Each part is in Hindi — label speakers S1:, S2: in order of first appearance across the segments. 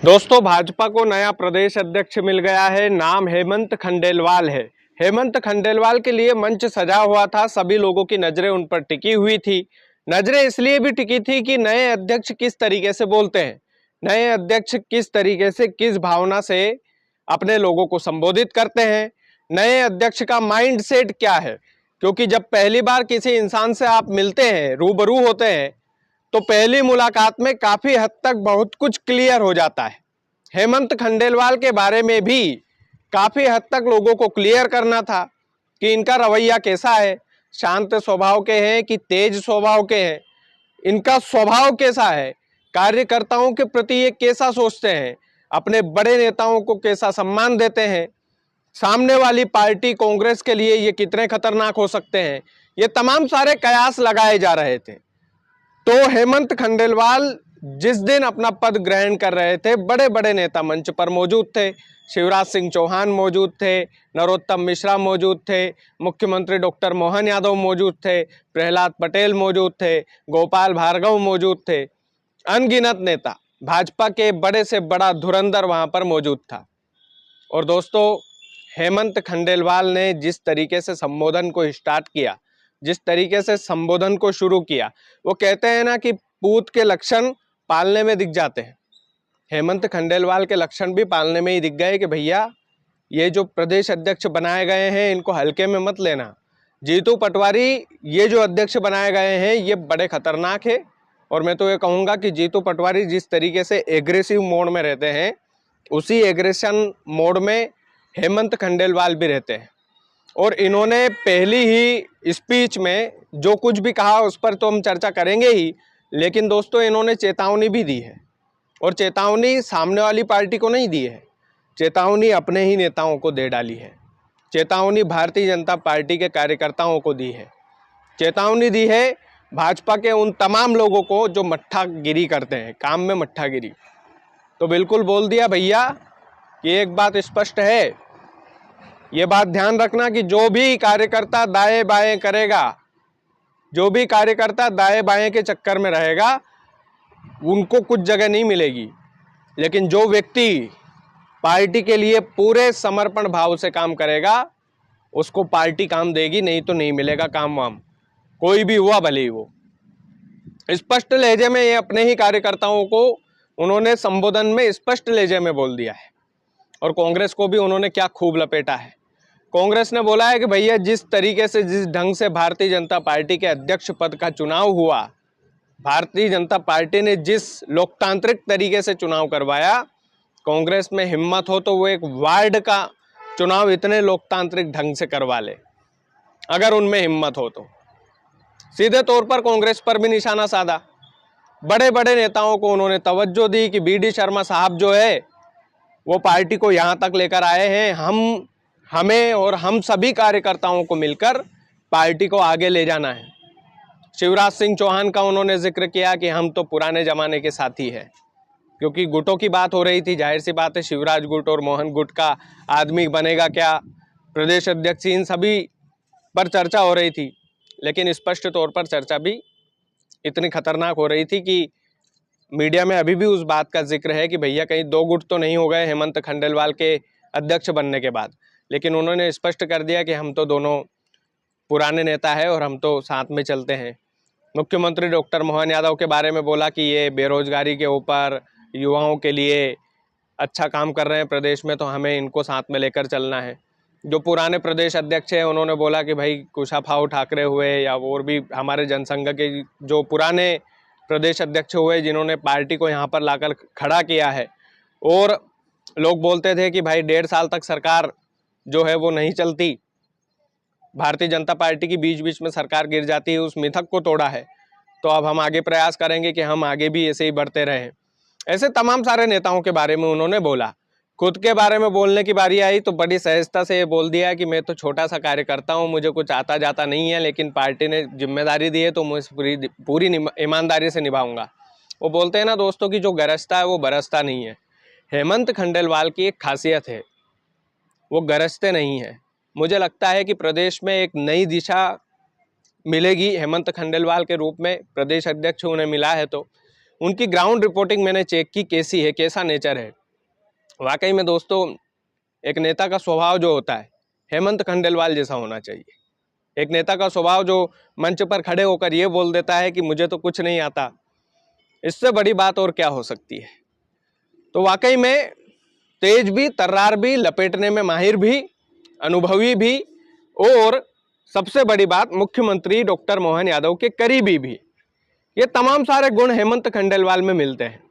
S1: दोस्तों, भाजपा को नया प्रदेश अध्यक्ष मिल गया है। नाम हेमंत खंडेलवाल है। हेमंत खंडेलवाल के लिए मंच सजा हुआ था। सभी लोगों की नजरें उन पर टिकी हुई थी। नजरें इसलिए भी टिकी थी कि नए अध्यक्ष किस तरीके से बोलते हैं, नए अध्यक्ष किस तरीके से, किस भावना से अपने लोगों को संबोधित करते हैं, नए अध्यक्ष का माइंड सेट क्या है। क्योंकि जब पहली बार किसी इंसान से आप मिलते हैं, रूबरू होते हैं, तो पहली मुलाकात में काफी हद तक बहुत कुछ क्लियर हो जाता है। हेमंत खंडेलवाल के बारे में भी काफी हद तक लोगों को क्लियर करना था कि इनका रवैया कैसा है, शांत स्वभाव के हैं कि तेज स्वभाव के हैं, इनका स्वभाव कैसा है, कार्यकर्ताओं के प्रति ये कैसा सोचते हैं, अपने बड़े नेताओं को कैसा सम्मान देते हैं, सामने वाली पार्टी कांग्रेस के लिए ये कितने खतरनाक हो सकते हैं। ये तमाम सारे कयास लगाए जा रहे थे। तो हेमंत खंडेलवाल जिस दिन अपना पद ग्रहण कर रहे थे, बड़े बड़े नेता मंच पर मौजूद थे। शिवराज सिंह चौहान मौजूद थे, नरोत्तम मिश्रा मौजूद थे, मुख्यमंत्री डॉक्टर मोहन यादव मौजूद थे, प्रहलाद पटेल मौजूद थे, गोपाल भार्गव मौजूद थे। अनगिनत नेता, भाजपा के बड़े से बड़ा धुरंधर वहां पर मौजूद था। और दोस्तों, हेमंत खंडेलवाल ने जिस तरीके से संबोधन को स्टार्ट किया, जिस तरीके से संबोधन को शुरू किया, वो कहते हैं ना कि पूत के लक्षण पालने में दिख जाते हैं। हेमंत खंडेलवाल के लक्षण भी पालने में ही दिख गए कि भैया ये जो प्रदेश अध्यक्ष बनाए गए हैं इनको हल्के में मत लेना। जीतू पटवारी ये जो अध्यक्ष बनाए गए हैं ये बड़े खतरनाक है। और मैं तो ये कहूँगा कि जीतू पटवारी जिस तरीके से एग्रेसिव मोड में रहते हैं, उसी एग्रेशन मोड में हेमंत खंडेलवाल भी रहते हैं। और इन्होंने पहली ही स्पीच में जो कुछ भी कहा उस पर तो हम चर्चा करेंगे ही, लेकिन दोस्तों इन्होंने चेतावनी भी दी है। और चेतावनी सामने वाली पार्टी को नहीं दी है, चेतावनी अपने ही नेताओं को दे डाली है। चेतावनी भारतीय जनता पार्टी के कार्यकर्ताओं को दी है। चेतावनी दी है भाजपा के उन तमाम लोगों को जो मट्ठागिरी करते हैं, काम में मट्ठागिरी। तो बिल्कुल बोल दिया भैया कि एक बात स्पष्ट है, ये बात ध्यान रखना कि जो भी कार्यकर्ता दाएं बाएं करेगा, जो भी कार्यकर्ता दाएं बाएं के चक्कर में रहेगा, उनको कुछ जगह नहीं मिलेगी। लेकिन जो व्यक्ति पार्टी के लिए पूरे समर्पण भाव से काम करेगा, उसको पार्टी काम देगी, नहीं तो नहीं मिलेगा काम वाम, कोई भी हुआ भले ही वो। स्पष्ट लहजे में ये अपने ही कार्यकर्ताओं को उन्होंने संबोधन में स्पष्ट लहजे में बोल दिया है। और कांग्रेस को भी उन्होंने क्या खूब लपेटा है। कांग्रेस ने बोला है कि भैया जिस तरीके से, जिस ढंग से भारतीय जनता पार्टी के अध्यक्ष पद का चुनाव हुआ, भारतीय जनता पार्टी ने जिस लोकतांत्रिक तरीके से चुनाव करवाया, कांग्रेस में हिम्मत हो तो वो एक वार्ड का चुनाव इतने लोकतांत्रिक ढंग से करवा ले, अगर उनमें हिम्मत हो तो। सीधे तौर पर कांग्रेस पर भी निशाना साधा। बड़े बड़े नेताओं को उन्होंने तवज्जो दी कि बी डी शर्मा साहब जो है वो पार्टी को यहाँ तक लेकर आए हैं, हमें और हम सभी कार्यकर्ताओं को मिलकर पार्टी को आगे ले जाना है। शिवराज सिंह चौहान का उन्होंने जिक्र किया कि हम तो पुराने जमाने के साथी हैं, क्योंकि गुटों की बात हो रही थी। जाहिर सी बात है, शिवराज गुट और मोहन गुट का आदमी बनेगा क्या, प्रदेश अध्यक्ष, इन सभी पर चर्चा हो रही थी। लेकिन स्पष्ट तौर पर चर्चा भी इतनी खतरनाक हो रही थी कि मीडिया में अभी भी उस बात का जिक्र है कि भैया कहीं दो गुट तो नहीं हो गए हेमंत खंडेलवाल के अध्यक्ष बनने के बाद। लेकिन उन्होंने स्पष्ट कर दिया कि हम तो दोनों पुराने नेता है और हम तो साथ में चलते हैं। मुख्यमंत्री डॉक्टर मोहन यादव के बारे में बोला कि ये बेरोजगारी के ऊपर, युवाओं के लिए अच्छा काम कर रहे हैं प्रदेश में, तो हमें इनको साथ में लेकर चलना है। जो पुराने प्रदेश अध्यक्ष हैं उन्होंने बोला कि भाई कुशाभाऊ ठाकरे हुए या और भी हमारे जनसंघ के जो पुराने प्रदेश अध्यक्ष हुए, जिन्होंने पार्टी को यहाँ पर लाकर खड़ा किया है। और लोग बोलते थे कि भाई 1.5 साल तक सरकार जो है वो नहीं चलती, भारतीय जनता पार्टी की बीच बीच में सरकार गिर जाती है, उस मिथक को तोड़ा है। तो अब हम आगे प्रयास करेंगे कि हम आगे भी ऐसे ही बढ़ते रहें। ऐसे तमाम सारे नेताओं के बारे में उन्होंने बोला। खुद के बारे में बोलने की बारी आई तो बड़ी सहजता से ये बोल दिया कि मैं तो छोटा सा कार्यकर्ता हूँ, मुझे कुछ आता जाता नहीं है, लेकिन पार्टी ने जिम्मेदारी दी है तो मैं पूरी ईमानदारी से निभाऊंगा। वो बोलते हैं ना दोस्तों कि जो गरजता है वो बरसता नहीं है। हेमंत खंडेलवाल की एक खासियत है, वो गरजते नहीं है। मुझे लगता है कि प्रदेश में एक नई दिशा मिलेगी हेमंत खंडेलवाल के रूप में, प्रदेश अध्यक्ष उन्हें मिला है तो उनकी ग्राउंड रिपोर्टिंग मैंने चेक की कैसी है, कैसा नेचर है। वाकई में दोस्तों एक नेता का स्वभाव जो होता है हेमंत खंडेलवाल जैसा होना चाहिए। एक नेता का स्वभाव जो मंच पर खड़े होकर ये बोल देता है कि मुझे तो कुछ नहीं आता, इससे बड़ी बात और क्या हो सकती है। तो वाकई में तेज भी, तर्रार भी, लपेटने में माहिर भी, अनुभवी भी, और सबसे बड़ी बात मुख्यमंत्री डॉक्टर मोहन यादव के करीबी भी। ये तमाम सारे गुण हेमंत खंडेलवाल में मिलते हैं।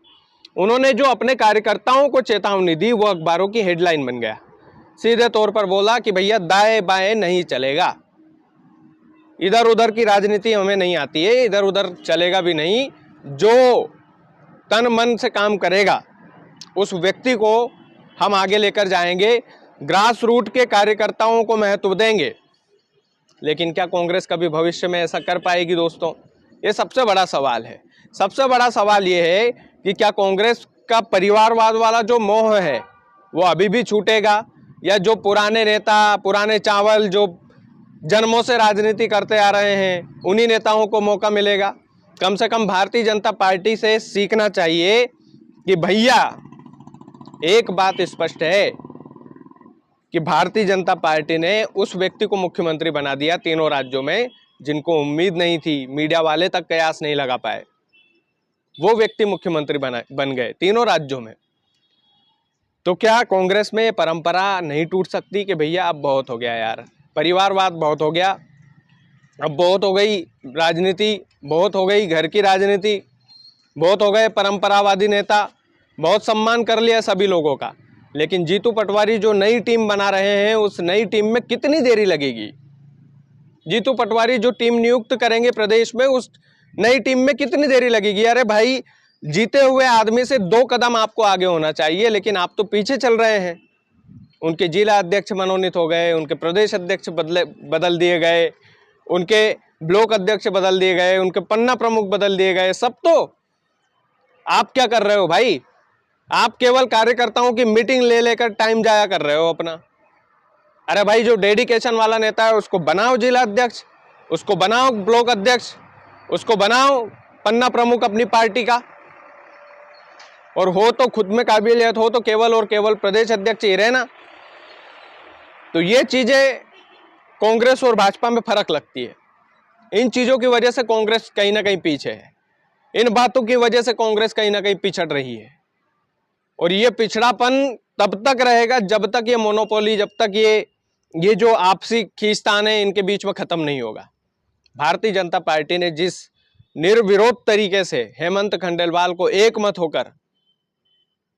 S1: उन्होंने जो अपने कार्यकर्ताओं को चेतावनी दी वो अखबारों की हेडलाइन बन गया। सीधे तौर पर बोला कि भैया दाएं बाएं नहीं चलेगा, इधर उधर की राजनीति हमें नहीं आती है, इधर उधर चलेगा भी नहीं। जो तन मन से काम करेगा उस व्यक्ति को हम आगे लेकर जाएंगे, ग्रास रूट के कार्यकर्ताओं को महत्व देंगे। लेकिन क्या कांग्रेस कभी भविष्य में ऐसा कर पाएगी दोस्तों? ये सबसे बड़ा सवाल है। सबसे बड़ा सवाल ये है कि क्या कांग्रेस का परिवारवाद वाला जो मोह है वो अभी भी छूटेगा, या जो पुराने नेता, पुराने चावल जो जन्मों से राजनीति करते आ रहे हैं उन्हीं नेताओं को मौका मिलेगा? कम से कम भारतीय जनता पार्टी से सीखना चाहिए कि भैया एक बात स्पष्ट है कि भारतीय जनता पार्टी ने उस व्यक्ति को मुख्यमंत्री बना दिया तीनों राज्यों में जिनको उम्मीद नहीं थी, मीडिया वाले तक कयास नहीं लगा पाए, वो व्यक्ति मुख्यमंत्री बन गए तीनों राज्यों में। तो क्या कांग्रेस में परंपरा नहीं टूट सकती कि भैया अब बहुत हो गया यार, परिवारवाद बहुत हो गया, अब बहुत हो गई राजनीति, बहुत हो गई घर की राजनीति, बहुत हो गए परंपरावादी नेता, बहुत सम्मान कर लिया सभी लोगों का, लेकिन जीतू पटवारी जो नई टीम बना रहे हैं उस नई टीम में कितनी देरी लगेगी? जीतू पटवारी जो टीम नियुक्त करेंगे प्रदेश में उस नई टीम में कितनी देरी लगेगी? अरे भाई, जीते हुए आदमी से 2 कदम आपको आगे होना चाहिए, लेकिन आप तो पीछे चल रहे हैं। उनके जिला अध्यक्ष मनोनीत हो गए, उनके प्रदेश अध्यक्ष बदल दिए गए, उनके ब्लॉक अध्यक्ष बदल दिए गए, उनके पन्ना प्रमुख बदल दिए गए, सब। तो आप क्या कर रहे हो भाई? आप केवल कार्यकर्ताओं की मीटिंग ले लेकर टाइम जाया कर रहे हो अपना। अरे भाई, जो डेडिकेशन वाला नेता है उसको बनाओ जिला अध्यक्ष, उसको बनाओ ब्लॉक अध्यक्ष, उसको बनाओ पन्ना प्रमुख अपनी पार्टी का, और हो तो खुद में काबिलियत हो तो केवल और केवल प्रदेश अध्यक्ष ही रहना। तो ये चीजें कांग्रेस और भाजपा में फर्क लगती है। इन चीजों की वजह से कांग्रेस कहीं ना कहीं पीछे है, इन बातों की वजह से कांग्रेस कहीं ना कहीं पिछड़ रही है। और ये पिछड़ापन तब तक रहेगा जब तक ये मोनोपोली, जब तक ये जो आपसी खींचतान है इनके बीच में खत्म नहीं होगा। भारतीय जनता पार्टी ने जिस निर्विरोध तरीके से हेमंत खंडेलवाल को एकमत होकर,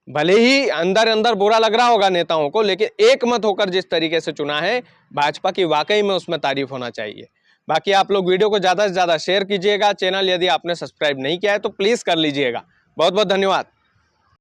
S1: भले ही अंदर अंदर बुरा लग रहा होगा नेताओं को, लेकिन एकमत होकर जिस तरीके से चुना है भाजपा की, वाकई में उसमें तारीफ होना चाहिए। बाकी आप लोग वीडियो को ज़्यादा से ज़्यादा शेयर कीजिएगा। चैनल यदि आपने सब्सक्राइब नहीं किया है तो प्लीज़ कर लीजिएगा। बहुत बहुत धन्यवाद।